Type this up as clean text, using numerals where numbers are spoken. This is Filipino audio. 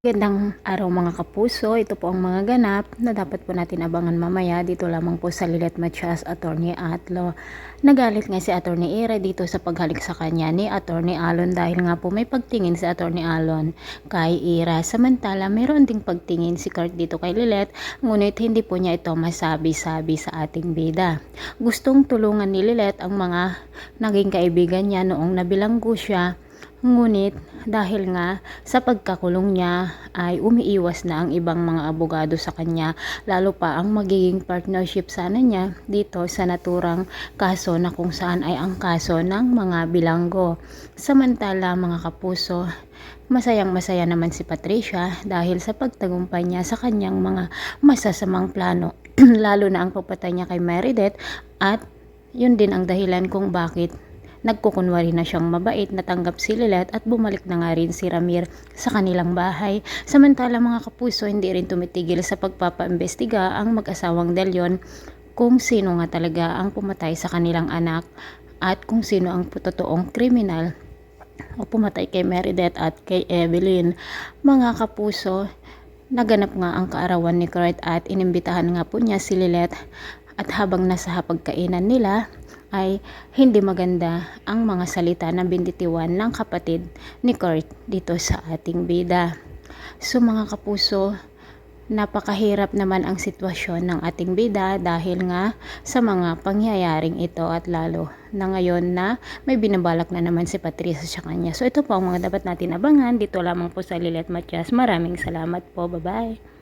Magandang araw mga kapuso, ito po ang mga ganap na dapat po natin abangan mamaya dito lamang po sa Lilet Matias, Attorney Atlo. Nagalit nga si Attorney Ira dito sa paghalik sa kanya ni Attorney Alon dahil nga po may pagtingin si Attorney Alon kay Ira. Samantala mayroon ding pagtingin si Kurt dito kay Lilet, ngunit hindi po niya ito masabi-sabi sa ating bida. Gustong tulungan ni Lilet ang mga naging kaibigan niya noong nabilanggo siya. Ngunit dahil nga sa pagkakulong niya ay umiiwas na ang ibang mga abogado sa kanya, lalo pa ang magiging partnership sana niya dito sa naturang kaso na kung saan ay ang kaso ng mga bilanggo. Samantala mga kapuso, masayang masaya naman si Patricia dahil sa pagtagumpay niya sa kanyang mga masasamang plano lalo na ang pagpatay niya kay Meredith, at yun din ang dahilan kung bakit nagkukunwari na siyang mabait, natanggap si Lilet at bumalik na nga rin si Ramir sa kanilang bahay. Samantala mga kapuso, hindi rin tumitigil sa pagpapaimbestiga ang mag-asawang De Leon kung sino nga talaga ang pumatay sa kanilang anak at kung sino ang totoong kriminal o pumatay kay Meredith at kay Evelyn. Mga kapuso, naganap nga ang kaarawan ni Kurt at inimbitahan nga po niya si Lilet, at habang nasa hapagkainan nila ay hindi maganda ang mga salita na binitiwan ng kapatid ni Kurt dito sa ating bida. So mga kapuso, napakahirap naman ang sitwasyon ng ating bida dahil nga sa mga pangyayaring ito, at lalo na ngayon na may binabalak na naman si Patricia sa kanya. So ito po ang mga dapat natin abangan dito lamang po sa Lilet Matias. Maraming salamat po. Bye-bye.